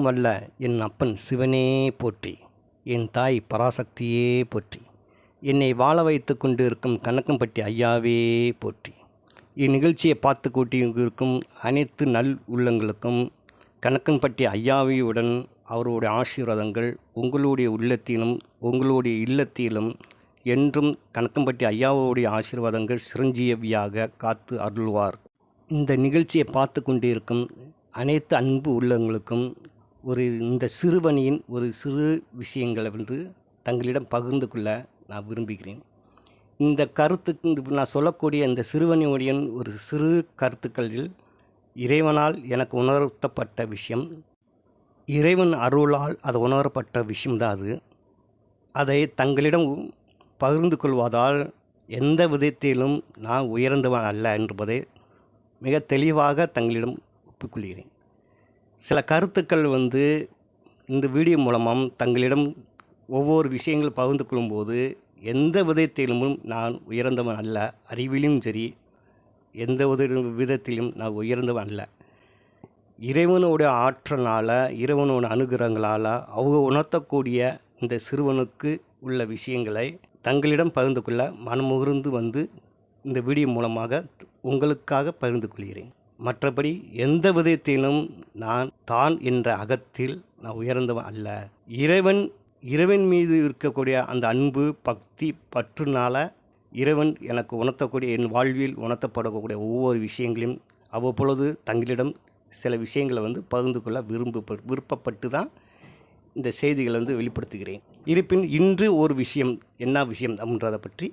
வல்ல என் அப்பன் சிவனே போற்றி, என் தாய் பராசக்தியே போற்றி, என்னை வாழ வைத்து கொண்டு இருக்கும் கணக்கம்பட்டி ஐயாவே போற்றி. இந்நிகழ்ச்சியை பார்த்து கூட்டியிருக்கும் அனைத்து நல் உள்ளங்களுக்கும் கணக்கம்பட்டி ஐயாவியுடன் அவருடைய ஆசீர்வாதங்கள் உங்களுடைய உள்ளத்திலும் உங்களுடைய இல்லத்திலும் என்றும் கணக்கம்பட்டி ஐயாவுடைய ஆசீர்வாதங்கள் சிரஞ்சீவியாக காத்து அருள்வார். இந்த நிகழ்ச்சியை பார்த்து கொண்டிருக்கும் அனைத்து அன்பு உள்ளங்களுக்கும் இந்த சிறுவனியின் ஒரு சிறு விஷயங்களை தங்களிடம் பகிர்ந்து கொள்ள நான் விரும்புகிறேன். இந்த கருத்துக்கு நான் சொல்லக்கூடிய இந்த சிறுவனியுடைய ஒரு சிறு கருத்துக்களில் இறைவனால் எனக்கு உணர்த்தப்பட்ட விஷயம், இறைவன் அருளால் அது உணரப்பட்ட விஷயம்தான் அது. அதை தங்களிடம் பகிர்ந்து கொள்வதால் எந்த விதத்திலும் நான் உயர்ந்தவன் அல்ல என்பதை மிக தெளிவாக தங்களிடம் ஒப்புக்கொள்கிறேன். சில கருத்துக்கள் இந்த வீடியோ மூலமாக தங்களிடம் ஒவ்வொரு விஷயங்கள் பகிர்ந்து கொள்ளும்போது எந்த விதத்திலும் நான் உயர்ந்தவன் அல்ல, அறிவிலும் சரி எந்த விதத்திலும் நான் உயர்ந்தவன் அல்ல. இறைவனோட ஆற்றலால் இறைவனோட அனுகிரகங்களால் அவங்க உணர்த்தக்கூடிய இந்த சிறுவனுக்கு உள்ள விஷயங்களை தங்களிடம் பகிர்ந்து கொள்ள மனமுகர்ந்து இந்த வீடியோ மூலமாக உங்களுக்காக பகிர்ந்து கொள்கிறேன். மற்றபடி எந்த விதத்திலும் நான் தான் என்ற அகத்தில் நான் உயர்ந்தவன் அல்ல. இறைவன் மீது இருக்கக்கூடிய அந்த அன்பு பக்தி பற்றுனால இறைவன் எனக்கு உணர்த்தக்கூடிய என் வாழ்வில் உணர்த்தப்படக்கூடிய ஒவ்வொரு விஷயங்களையும் அவ்வப்பொழுது தங்களிடம் சில விஷயங்களை பகிர்ந்து கொள்ள விருப்பப்பட்டு தான் இந்த செய்திகளை வெளிப்படுத்துகிறேன். இருப்பின் இன்று ஒரு விஷயம், என்ன விஷயம் அப்படின்றதை பற்றி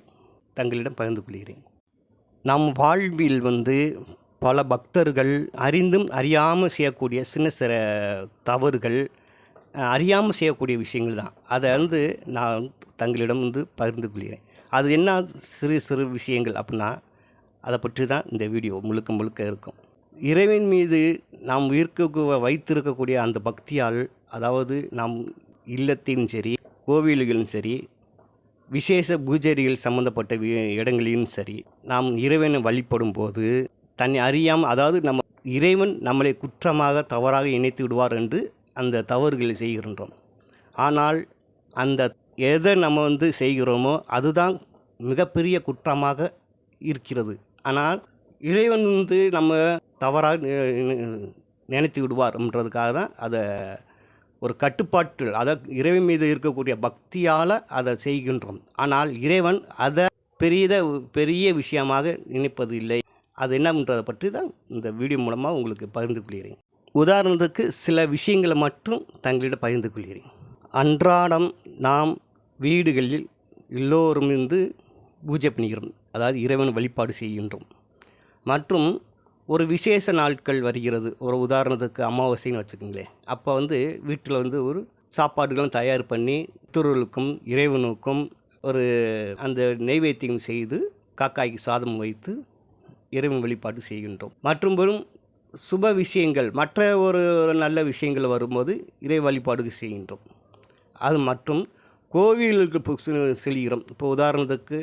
தங்களிடம் பகிர்ந்து கொள்கிறேன். நம் வாழ்வில் பல பக்தர்கள் அறிந்தும் அறியாமல் செய்யக்கூடிய சின்ன சில தவறுகள், அறியாமல் செய்யக்கூடிய விஷயங்கள் தான். அதை நான் தங்களிடம் பகிர்ந்து கொள்கிறேன். அது என்ன சிறு சிறு விஷயங்கள் அப்படின்னா அதை பற்றி தான் இந்த வீடியோ முழுக்க இருக்கும். இறைவன் மீது நாம் வைத்திருக்கக்கூடிய அந்த பக்தியால், அதாவது நம் இல்லத்திலும் சரி கோவில்களும் சரி விசேஷ பூஜைகள் சம்மந்தப்பட்ட இடங்களிலும் சரி நாம் இறைவனை வழிபடும் போது தன்னை அறியாமல், அதாவது இறைவன் நம்மளை குற்றமாக தவறாக இணைத்து விடுவார் என்று அந்த தவறுகளை செய்கின்றோம். ஆனால் அந்த எதை நம்ம செய்கிறோமோ அதுதான் மிகப்பெரிய குற்றமாக இருக்கிறது. ஆனால் இறைவன் நம்ம தவறாக நினைத்து விடுவார் என்றதுக்காக தான் அதை ஒரு கட்டுப்பாட்டு, அதாவது இறைவன் மீது இருக்கக்கூடிய பக்தியால் அதை செய்கின்றோம். ஆனால் இறைவன் அதை பெரிய விஷயமாக நினைப்பது இல்லை. அது என்னன்றதை பற்றி தான் இந்த வீடியோ மூலமாக உங்களுக்கு பகிர்ந்து கொள்கிறேன். உதாரணத்துக்கு சில விஷயங்களை மட்டும் தங்களிடம் பகிர்ந்து கொள்கிறேன். அன்றாடம் நாம் வீடுகளில் எல்லோரும் பூஜை பண்ணுகிறோம், அதாவது இறைவன் வழிபாடு செய்கின்றோம். மற்றும் ஒரு விசேஷ நாட்கள் வருகிறது. ஒரு உதாரணத்துக்கு அமாவாசைன்னு வச்சுக்கோங்களேன். அப்போ வீட்டில் ஒரு சாப்பாடுகளும் தயார் பண்ணி திருவள்ளுக்கும் இறைவனுக்கும் ஒரு அந்த நெய்வேத்தியம் செய்து காக்காய்க்கு சாதம் வைத்து இறைவன் வழிபாடு செய்கின்றோம். மற்றும் வரும் சுப விஷயங்கள், மற்ற ஒரு நல்ல விஷயங்கள் வரும்போது இறை வழிபாடு செய்கின்றோம். அது மற்றும் கோவிலுக்கு செல்கிறோம். இப்போ உதாரணத்துக்கு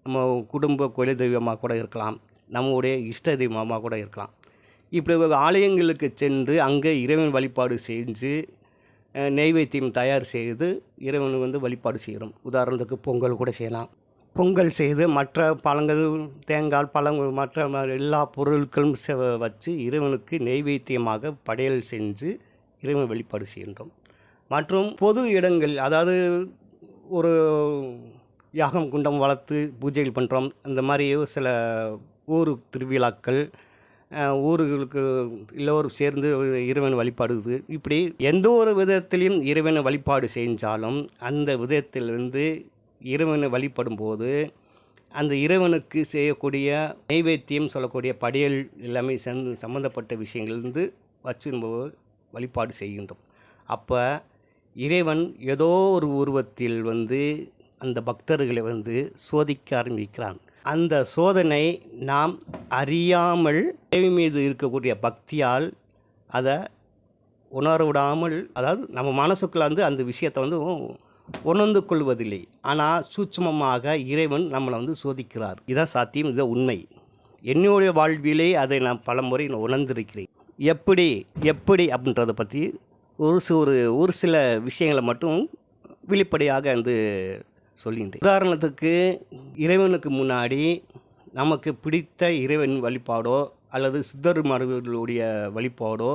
நம்ம குடும்ப குல தெய்வமாக கூட இருக்கலாம், நம்முடைய இஷ்ட தெய்வமாக கூட இருக்கலாம். இப்படி ஆலயங்களுக்கு சென்று அங்கே இறைவன் வழிபாடு செஞ்சு நெய்வேத்தியம் தயார் செய்து இறைவன் வழிபாடு செய்கிறோம். உதாரணத்துக்கு பொங்கல் கூட செய்யலாம். பொங்கல் செய்து மற்ற பழங்கள், தேங்காய், பழங்கள், மற்ற எல்லா பொருட்களும் வச்சு இறைவனுக்கு நெய்வேத்தியமாக படையல் செஞ்சு இறைவன் வழிபாடு செய்கின்றோம். மற்றும் பொது இடங்கள், அதாவது ஒரு யாகம் குண்டம் வளர்த்து பூஜைகள் பண்ணுறோம். இந்த மாதிரி சில ஊர் திருவிழாக்கள், ஊர்களுக்கு எல்லோரும் சேர்ந்து இறைவன் வழிபாடுது. இப்படி எந்த ஒரு விதத்திலையும் இறைவனை வழிபாடு செஞ்சாலும் அந்த விதத்திலிருந்து இறைவனை வழிபடும் போது அந்த இறைவனுக்கு செய்யக்கூடிய நைவேத்தியம் சொல்லக்கூடிய படையல் எல்லாமே சம்மந்தப்பட்ட விஷயங்கள்லேருந்து வச்சு நம்ம வழிபாடு செய்கின்றோம். அப்போ இறைவன் ஏதோ ஒரு உருவத்தில் அந்த பக்தர்களை சோதிக்க ஆரம்பிக்கிறான். அந்த சோதனை நாம் அறியாமல் இறைவன் மீது இருக்கக்கூடிய பக்தியால் அதை உணர விடாமல், அதாவது நம்ம மனசுக்குள்ள அந்த விஷயத்தை உணர்ந்து கொள்வதில்லை. ஆனால் சூட்சமமாக இறைவன் நம்மளை சோதிக்கிறார். இதான் சாத்தியம், இதுதான் உண்மை. என்னுடைய வாழ்விலே அதை நான் பல முறை உணர்ந்திருக்கிறேன். எப்படி அப்படின்றத பற்றி ஒரு சில விஷயங்களை மட்டும் வெளிப்படையாக வந்து சொல்லின்றேன். உதாரணத்துக்கு, இறைவனுக்கு முன்னாடி நமக்கு பிடித்த இறைவன் வழிபாடோ அல்லது சித்தர்மார்களுடைய வழிபாடோ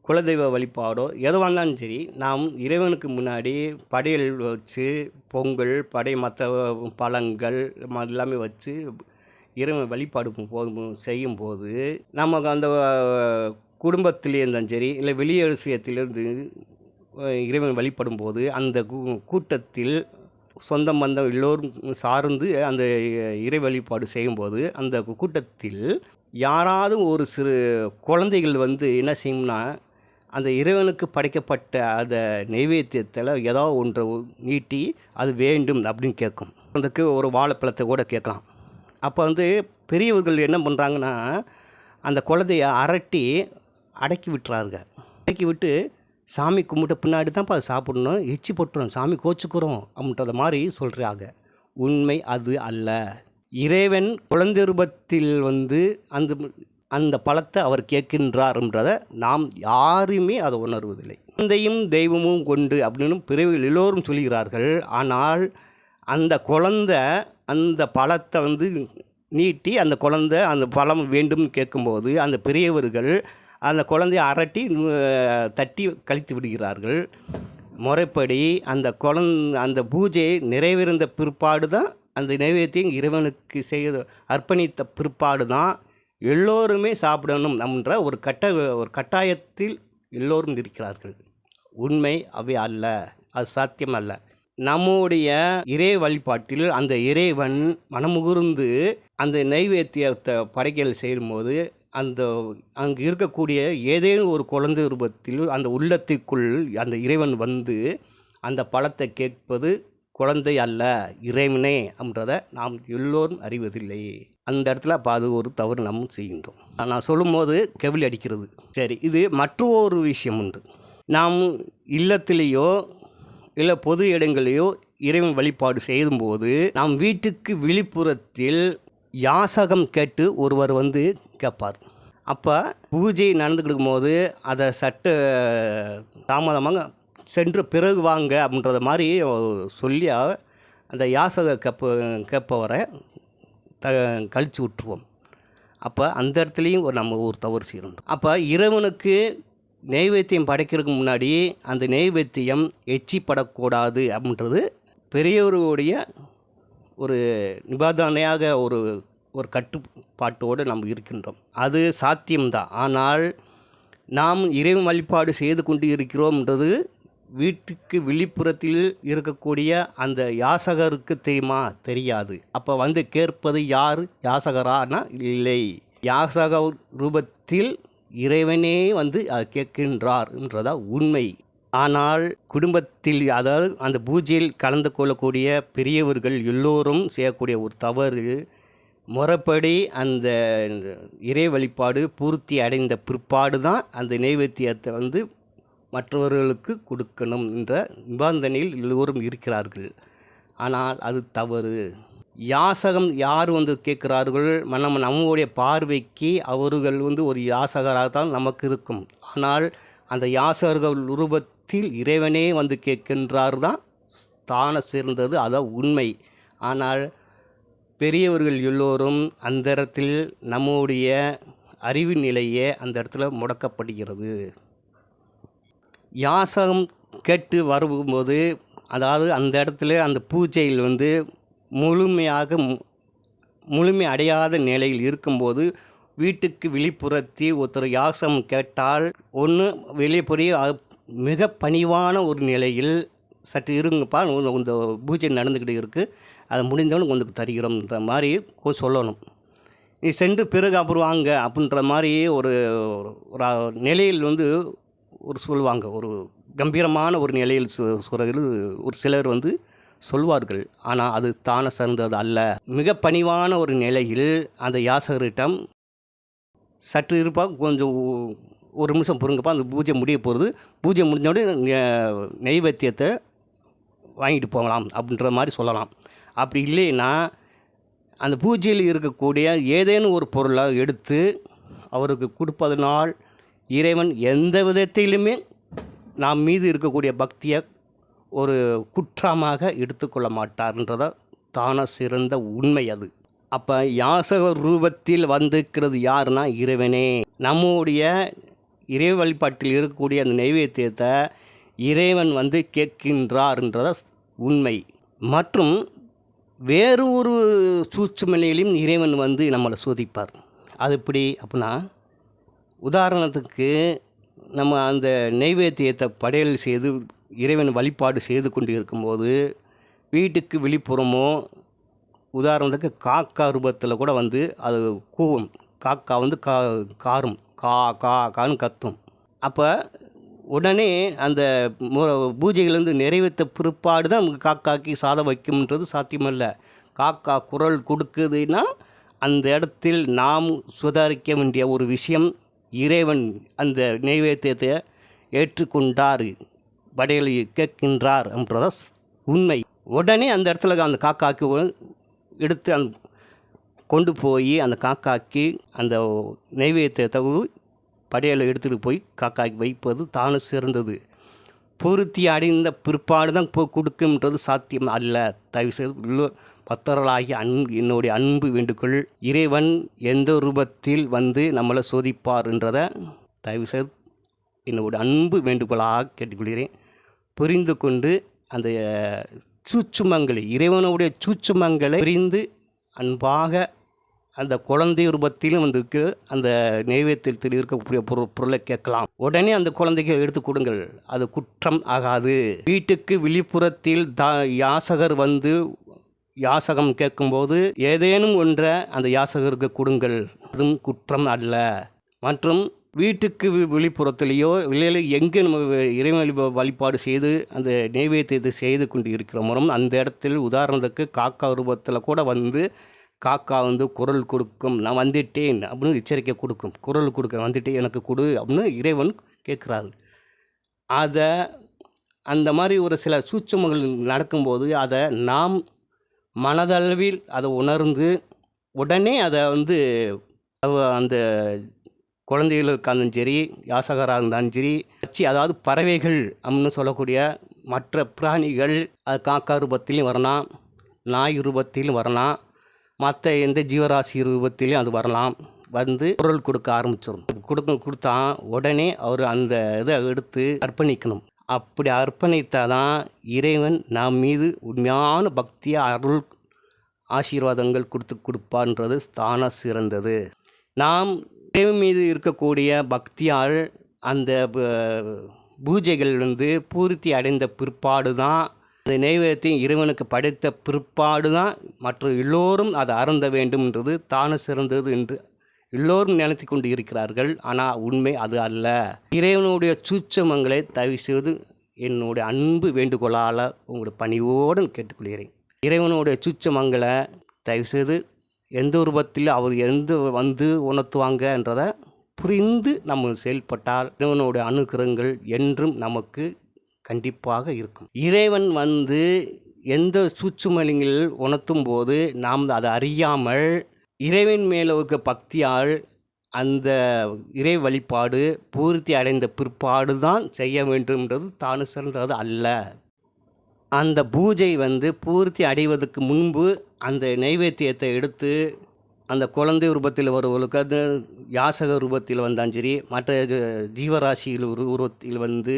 குலதெய்வ வழிபாடோ எதுவாக இருந்தாலும் சரி, நாம் இறைவனுக்கு முன்னாடி படையல் வச்சு பொங்கல் மற்ற பழங்கள் எல்லாமே வச்சு இறைவன் வழிபாடு செய்யும்போது நமக்கு அந்த குடும்பத்திலே இருந்தாலும் சரி இல்லை வெளியே விஷயத்திலிருந்து இறைவன் வழிபடும் போது அந்த கூட்டத்தில் சொந்த பந்தம் எல்லோரும் சார்ந்து அந்த இறை வழிபாடு செய்யும்போது அந்த கூட்டத்தில் யாராவது ஒரு சிறு குழந்தைகள் வந்து என்ன செய்யும்னா, அந்த இறைவனுக்கு படைக்கப்பட்ட அந்த நைவேத்தியத்தில் ஏதாவது ஒன்றை நீட்டி அது வேண்டும் அப்படின்னு கேட்கும். அதுக்கு ஒரு வாழைப்பழத்தை கூட கேட்கலாம். அப்போ வந்து பெரியவர்கள் என்ன பண்ணுறாங்கன்னா, அந்த குழந்தைய அரட்டி அடக்கி விட்டுறாருங்க. அடக்கி விட்டு சாமி கும்பிட்ட பின்னாடி தான்ப்பா அது சாப்பிடணும், எச்சி போட்டுரும், சாமி கோச்சுக்கிறோம் அப்படின்றத மாதிரி சொல்கிறாங்க. உண்மை அது அல்ல. இறைவன் குழந்தை ரூபத்தில் வந்து அந்த அந்த பழத்தை அவர் கேட்கின்றார்ன்றதை நாம் யாருமே அதை உணர்வதில்லை. குழந்தையும் தெய்வமும் கொண்டு அப்படின்னு பிறவிகள் எல்லோரும் சொல்கிறார்கள். ஆனால் அந்த குழந்தை அந்த பழத்தை வந்து நீட்டி அந்த குழந்தை அந்த பழம் வேண்டும் கேட்கும்போது அந்த பெரியவர்கள் அந்த குழந்தையை அரட்டி தட்டி கழித்து விடுகிறார்கள். முறைப்படி அந்த பூஜை நிறைவேறிந்த பிற்பாடு தான், அந்த நைவேத்தியம் இறைவனுக்கு செய்ய அர்ப்பணித்த பிற்பாடு தான் எல்லோருமே சாப்பிடணும் என்ற ஒரு கட்டாயத்தில் எல்லோரும் இருக்கிறார்கள். உண்மை அவை அல்ல, அது சாத்தியம் அல்ல. நம்முடைய இறை வழிபாட்டில் அந்த இறைவன் மனமுகுர்ந்து அந்த நைவேத்தியத்தை படைக்கல் செய்யும்போது அங்கு இருக்கக்கூடிய ஏதேனும் ஒரு குழந்தை ரூபத்தில் அந்த உள்ளத்திற்குள் அந்த இறைவன் வந்து அந்த பழத்தை கேட்பது குழந்தை அல்ல, இறைவனே என்றதை நாம் எல்லோரும் அறிவதில்லை. அந்த இடத்துல அப்போ அது ஒரு தவறு நம்ம செய்கின்றோம். நான் சொல்லும்போது கெவிலி அடிக்கிறது. சரி, இது மற்றொரு விஷயம் உண்டு. நாம் இல்லத்திலேயோ இல்லை பொது இடங்களையோ இறைவன் வழிபாடு செய்யும்போது நாம் வீட்டுக்கு வெளிப்புறத்தில் யாசகம் கேட்டு ஒருவர் வந்து கேட்பார். அப்போ பூஜை நடந்துக்கிட்டு போது அதை தாமதமாக சென்று பிறகு வாங்க அப்படின்றத மாதிரி சொல்லி அந்த யாசக கேட்பவரை கழித்து விட்டுருவோம். அப்போ அந்த இடத்துலையும் நம்ம ஒரு தவறு செய்யணும். அப்போ இறைவனுக்கு நைவேத்தியம் படைக்கிறதுக்கு முன்னாடி அந்த நைவேத்தியம் எச்சிப்படக்கூடாது அப்படின்றது பெரியவர்களுடைய ஒரு நிபந்தனையாக ஒரு கட்டுப்பாட்டோடு நம்ம இருக்கின்றோம். அது சாத்தியம்தான். ஆனால் நாம் இறைவன் வழிபாடு செய்து கொண்டு இருக்கிறோம்ன்றது வீட்டுக்கு வெளிப்புறத்தில் இருக்கக்கூடிய அந்த யாசகருக்கு தெரியாது. அப்போ வந்து கேட்பது யார்? யாசகரானா? இல்லை, யாசக ரூபத்தில் இறைவனே வந்து அதை கேட்கின்றார் என்றதா உண்மை. ஆனால் குடும்பத்தில், அதாவது அந்த பூஜையில் கலந்து கொள்ளக்கூடிய பெரியவர்கள் எல்லோரும் செய்யக்கூடிய ஒரு தவறு, முறைப்படி அந்த இறை வழிபாடு பூர்த்தி அடைந்த பிற்பாடு தான் அந்த நைவேத்தியத்தை வந்து மற்றவர்களுக்கு கொடுக்கணும் என்ற நிபந்தனையில் எல்லோரும் இருக்கிறார்கள். ஆனால் அது தவறு. யாசகம் யார் வந்து கேட்கிறார்கள்? நம்முடைய பார்வைக்கு அவர்கள் வந்து ஒரு யாசகராக தான் நமக்கு இருக்கும். ஆனால் அந்த யாசகர்கள் ரூபத்தில் இறைவனே வந்து கேட்கின்றார் தான் தான சேர்ந்தது, அதான் உண்மை. ஆனால் பெரியவர்கள் எல்லோரும் அந்த இடத்தில் நம்முடைய அறிவு நிலையே அந்த இடத்துல முடக்கப்படுகிறது. யாசகம் கேட்டு வரும்போது, அதாவது அந்த இடத்துல அந்த பூஜையில் வந்து முழுமை அடையாத நிலையில் இருக்கும்போது வீட்டுக்கு வெளிப்புறத்தில் ஒருத்தர் யாசகம் கேட்டால், ஒன்று வெளிப்புற மிக பணிவான ஒரு நிலையில் சற்று இருங்கப்பா, இந்த பூஜை நடந்துக்கிட்டு இருக்குது, அதை முடிந்தவனுக்கு உங்களுக்கு தருகிறோம்ன்ற மாதிரி சொல்லணும். நீ சென்று பிறகு அப்புறம் வாங்க அப்படின்ற மாதிரி ஒரு நிலையில் வந்து சொல்லுவாங்க. ஒரு கம்பீரமான ஒரு நிலையில் ஒரு சிலர் வந்து சொல்வார்கள். ஆனால் அது தானே சார்ந்தது அல்ல. மிக பணிவான ஒரு நிலையில் அந்த யாசகரிடம் சற்று இருப்பா, கொஞ்சம் ஒரு நிமிஷம் பொறுங்கப்பா, அந்த பூஜை முடிய போகிறது, பூஜை முடிஞ்சோடனே நைவேத்தியத்தை வாங்கிட்டு போகலாம் அப்படின்ற மாதிரி சொல்லலாம். அப்படி இல்லைன்னா அந்த பூஜையில் இருக்கக்கூடிய ஏதேனும் ஒரு பொருளை எடுத்து அவருக்கு கொடுப்பதனால் இறைவன் எந்த விதத்திலுமே நாம் மீது இருக்கக்கூடிய பக்தியை ஒரு குற்றமாக எடுத்துக்கொள்ள மாட்டார்ன்றத தான சிறந்த உண்மை அது. அப்போ யாசக ரூபத்தில் வந்திருக்கிறது யாருன்னா இறைவனே. நம்முடைய இறை வழிபாட்டில் இருக்கக்கூடிய அந்த நைவேத்தியத்தை இறைவன் வந்து கேட்கின்றார்ன்றத உண்மை. மற்றும் வேறு ஒரு சூட்சும நிலையிலும் இறைவன் வந்து நம்மளை சோதிப்பார். அது எப்படி அப்படின்னா, உதாரணத்துக்கு நம்ம அந்த நைவேத்தியத்தை படையல் செய்து இறைவன் வழிபாடு செய்து கொண்டு இருக்கும்போது வீட்டுக்கு வெளிப்புறமோ, உதாரணத்துக்கு காக்கா ரூபத்தில் கூட வந்து அது கூவும். காக்கா வந்து காரும் கான்னு கத்தும். அப்போ உடனே அந்த பூஜைகள்லேருந்து நிறைவேற்ற பிற்பாடு தான் காக்காக்கு சாதம் வைக்கும்ன்றது சாத்தியமல்ல. காக்கா குரல் கொடுக்குதுன்னா அந்த இடத்தில் நாம் சுதாரிக்க வேண்டிய ஒரு விஷயம், இறைவன் அந்த நைவேத்தியத்தை ஏற்றுக்கொண்டார், படையலை கேட்கின்றார் என்றத உண்மை. உடனே அந்த இடத்துல அந்த காக்காக்கு எடுத்து கொண்டு போய் அந்த காக்காக்கு அந்த நைவேத்தியத்தை படையலை எடுத்துகிட்டு போய் காக்காய்க்கு வைப்பது தானே சிறந்தது. பூர்த்தி அடைந்த பிற்பாடு தான் கொடுக்கும்ன்றது சாத்தியம் அல்ல. தயவுசெய்து பக்தர்களாகிய என்னுடைய அன்பு வேண்டுகோள், இறைவன் எந்த ரூபத்தில் வந்து நம்மளை சோதிப்பார்ன்றதை தயவுசெய்து என்னுடைய அன்பு வேண்டுகோளாக கேட்டுக்கொள்கிறேன். புரிந்து கொண்டு அந்த சூட்சுமங்களை, இறைவனுடைய சூட்சுமங்களை புரிந்து அன்பாக அந்த குழந்தை ரூபத்திலும் வந்து அந்த நைவேத்தியத்தில் இருக்கக்கூடிய பொருளை கேட்கலாம். உடனே அந்த குழந்தைக்கு எடுத்து கொடுங்கள், அது குற்றம் ஆகாது. வீட்டுக்கு வெளிப்புறத்தில் யாசகர் வந்து யாசகம் கேட்கும்போது ஏதேனும் ஒன்றை அந்த யாசகருக்கு கொடுங்கள், அதுவும் குற்றம் அல்ல. மற்றும் வீட்டுக்கு வெளிப்புறத்திலேயோ இல்லை எங்கே நம்ம இறைவன் வழிபாடு செய்து அந்த நைவேத்தியத்தை செய்து கொண்டு இருக்கிறோமோ அந்த இடத்தில், உதாரணத்துக்கு காக்கா ரூபத்தில் கூட வந்து காக்கா வந்து குரல் கொடுக்கும், நான் வந்துட்டேன் அப்படின்னு எச்சரிக்கை கொடுக்கும், குரல் கொடுக்க வந்துட்டேன் எனக்கு கொடு அப்படின்னு இறைவன் கேட்குறாரு. அதை அந்த மாதிரி ஒரு சில சூட்சுமங்கள் நடக்கும்போது அதை நாம் மனதளவில் அதை உணர்ந்து உடனே அதை வந்து அந்த குழந்தைகளுக்கு இருந்தாலும் சரி, யாசகராக இருந்தாலும் சரி, அதாவது பறவைகள் அப்படின்னு சொல்லக்கூடிய மற்ற பிராணிகள், அது காக்கா ரூபத்திலையும் வரலாம், நாய் ரூபத்திலும் வரலாம், மற்ற எந்த ஜீவராசி ரூபத்திலையும் அது வரலாம். வந்து குரல் கொடுக்க ஆரம்பிச்சிடும். கொடுத்தா உடனே அவர் அந்த இதை எடுத்து அர்ப்பணிக்கணும். அப்படி அர்ப்பணித்தாதான் இறைவன் நாம் மீது உண்மையான பக்தியை அருள் ஆசீர்வாதங்கள் கொடுப்பார்ன்றது தான சிறந்தது. நாம் இறைவன் மீது இருக்கக்கூடிய பக்தியால் அந்த பூஜைகள் வந்து பூர்த்தி அடைந்த பிற்பாடு தான், அந்த நைவேத்தியம் இறைவனுக்கு படைத்த பிற்பாடு தான் மற்ற எல்லோரும் அதை அருந்த வேண்டும்ன்றது தான சிறந்தது என்று எல்லோரும் நினைத்து கொண்டு இருக்கிறார்கள். ஆனால் உண்மை அது அல்ல. இறைவனுடைய சூட்சமங்களை தயவு செய்து என்னுடைய அன்பு வேண்டுகோளால் உங்களுடைய பணிவோடு கேட்டுக்கொள்கிறேன். இறைவனுடைய சூட்சமங்களை தயவுசெய்து எந்த ரூபத்தில் அவர் வந்து உணர்த்துவாங்கன்றதை புரிந்து நம்ம செயல்பட்டால் இறைவனுடைய அனுகிரகங்கள் என்றும் நமக்கு கண்டிப்பாக இருக்கும். இறைவன் வந்து எந்த சூட்சுமலிங்கள் உணர்த்தும் போது நாம் அதை அறியாமல் இறைவன் மேலுக்கு பக்தியால் அந்த இறை வழிபாடு பூர்த்தி அடைந்த பிற்பாடு தான் செய்ய வேண்டும்ன்றது தானு சிறந்தது அல்ல. அந்த பூஜை வந்து பூர்த்தி அடைவதற்கு முன்பு அந்த நைவேத்தியத்தை எடுத்து அந்த குழந்தை ரூபத்தில் வருவர்களுக்கு, அது யாசக ரூபத்தில் வந்தாலும் சரி, மற்ற ஜீவராசிகள் உருவத்தில் வந்து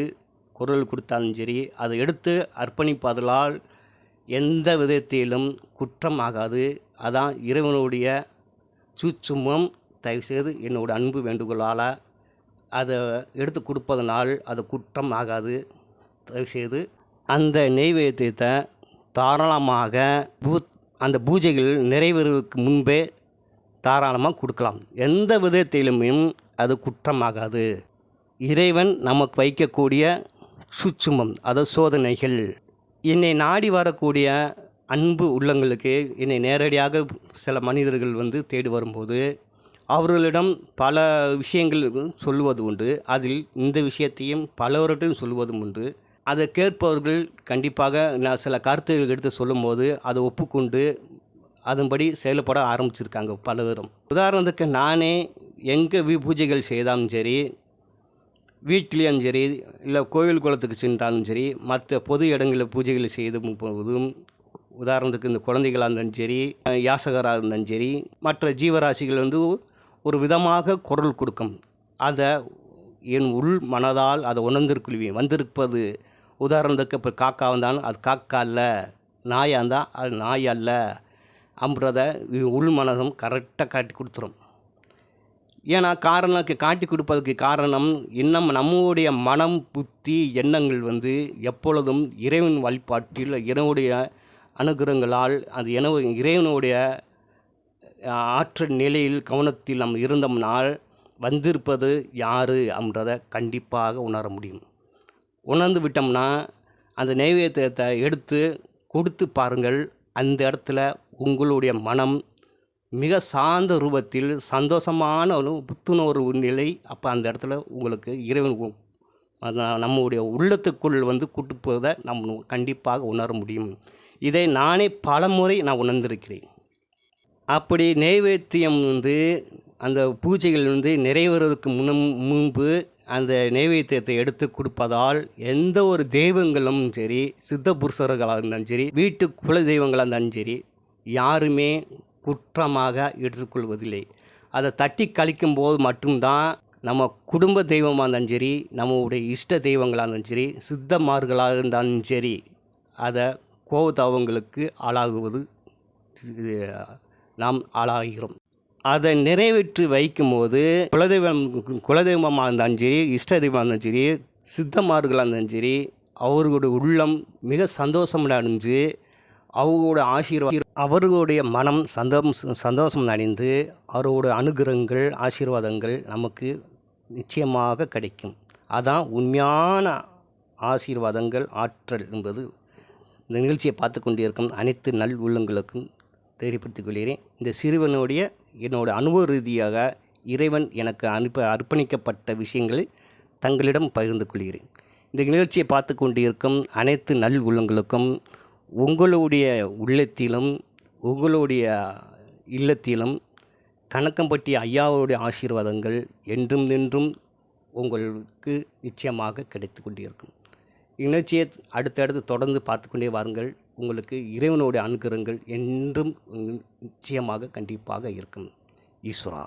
குரல் கொடுத்தாலும் சரி, அதை எடுத்து அர்ப்பணிப்பதால் எந்த விதத்திலும் குற்றம் ஆகாது. அதான் இறைவனுடைய சூட்சுமம். தயவுசெய்து என்னோட அன்பு வேண்டுகோளால் அதை எடுத்து கொடுப்பதனால் அது குற்றம் ஆகாது. தயவுசெய்து அந்த நெய்வேத்தியத்தை தாராளமாக அந்த பூஜைகள் நிறைவேறுவதற்கு முன்பே தாராளமாக கொடுக்கலாம். எந்த விதத்திலுமே அது குற்றமாகாது. இறைவன் நமக்கு வைக்கக்கூடிய சூட்சுமம், அதாவது சோதனைகள். என்னை நாடி வரக்கூடிய அன்பு உள்ளங்களுக்கு என்னை நேரடியாக சில மனிதர்கள் வந்து தேடி வரும்போது அவர்களிடம் பல விஷயங்கள் சொல்லுவது உண்டு. அதில் இந்த விஷயத்தையும் பலவற்றையும் சொல்லுவதும் உண்டு. அதை கேட்பவர்கள் கண்டிப்பாக நான் சில கருத்துகள் எடுத்து சொல்லும்போது அதை ஒப்புக்கொண்டு அதன்படி செயல்பட ஆரம்பிச்சிருக்காங்க பலரும். உதாரணத்துக்கு நானே எங்கே பூஜைகள் செய்தாலும் சரி, வீட்டிலையும் சரி, இல்லை கோவில் குளத்துக்கு சென்றாலும் சரி, மற்ற பொது இடங்களில் பூஜைகளை செய்து போவதும், உதாரணத்துக்கு இந்த குழந்தைகளாக இருந்தாலும் சரி, யாசகராக இருந்தாலும் சரி, மற்ற ஜீவராசிகள் வந்து ஒரு விதமாக குரல் கொடுக்கும். அதை என் உள் மனதால் அதை உணர்ந்திருக்குள்வேன். வந்திருப்பது உதாரணத்துக்கு இப்போ காக்கா வந்தாலும் அது காக்கா இல்லை, நாயாக இருந்தால் அது நாய் அல்ல அப்படின்றத உள் மனதும் கரெக்டாக காட்டி கொடுத்துரும். ஏன்னா காட்டி கொடுப்பதற்கு காரணம் இன்னும் நம்முடைய மனம், புத்தி, எண்ணங்கள் வந்து எப்பொழுதும் இறைவன் வழிபாட்டில் இறைவனுடைய அனுகிரகங்களால் அது இறைவனுடைய ஆற்றல் நிலையில் கவனத்தில் நம்ம இருந்தோம்னால் வந்திருப்பது யார் அப்படின்றத கண்டிப்பாக உணர முடியும். உணர்ந்து விட்டோம்னா அந்த நைவேத்தியத்தை எடுத்து கொடுத்து பாருங்கள். அந்த இடத்துல உங்களுடைய மனம் மிக சார்ந்த ரூபத்தில் சந்தோஷமான ஒரு புத்துணர்வு நிலை. அப்போ அந்த இடத்துல உங்களுக்கு இறைவன் நம்முடைய உள்ளத்துக்குள் வந்து கூட்டு போவதை நம்ம கண்டிப்பாக உணர முடியும். இதை நானே பல முறை நான் உணர்ந்திருக்கிறேன். அப்படி நைவேத்தியம் வந்து அந்த பூஜைகள் வந்து நிறைவேறுவதற்கு முன்பு அந்த நைவேத்தியத்தை எடுத்து கொடுப்பதால் எந்த ஒரு தெய்வங்களும் சரி, சித்த புருஷர்களாக இருந்தாலும் சரி, வீட்டு குல தெய்வங்களாக இருந்தாலும் சரி, யாருமே குற்றமாக எடுத்துக்கொள்வதில்லை. அதை தட்டி கழிக்கும் போது மட்டும்தான் நம்ம குடும்ப தெய்வமாக இருந்தாலும் சரி, நம்முடைய இஷ்ட தெய்வங்களாக இருந்தாலும் சரி, சித்தமார்களாக இருந்தாலும் சரி, அதை கோபதாபங்களுக்கு ஆளாகுவது நாம் ஆளாகிறோம். அதை நிறைவேற்றி வைக்கும்போது குலதெய்வமாக இருந்தாலும் சரி, இஷ்ட தெய்வமாக இருந்தாலும் சரி, சித்தமார்களாக இருந்தாலும் சரி, அவர்களுடைய உள்ளம் மிக சந்தோஷம் அடைஞ்சு அவர்களுடைய மனம் சந்தோஷம் அடைந்து அவருடைய அனுகிரகங்கள், ஆசீர்வாதங்கள் நமக்கு நிச்சயமாக கிடைக்கும். அதான் உண்மையான ஆசீர்வாதங்கள், ஆற்றல் என்பது இந்த நிகழ்ச்சியை பார்த்து கொண்டிருக்கும் அனைத்து நல் உள்ளங்களுக்கும் தெரியப்படுத்திக் கொள்கிறேன். இந்த சிறுவனுடைய என்னோட அனுபவ ரீதியாக இறைவன் எனக்கு அர்ப்பணிக்கப்பட்ட விஷயங்களை தங்களிடம் பகிர்ந்து கொள்கிறேன். இந்த நிகழ்ச்சியை பார்த்து கொண்டிருக்கும் அனைத்து நல் உள்ளங்களுக்கும் உங்களுடைய உள்ளத்திலும் உங்களுடைய இல்லத்திலும் கணக்கம்பட்டி ஐயாவுடைய ஆசீர்வாதங்கள் என்றும் நின்றும் உங்களுக்கு நிச்சயமாக கிடைத்து கொண்டிருக்கும். இந்நிகழ்ச்சியை அடுத்தடுத்து தொடர்ந்து பார்த்து கொண்டே வாருங்கள். உங்களுக்கு இறைவனுடைய அனுகிரகங்கள் என்றும் நிச்சயமாக கண்டிப்பாக இருக்கும். ஈஸ்வரா.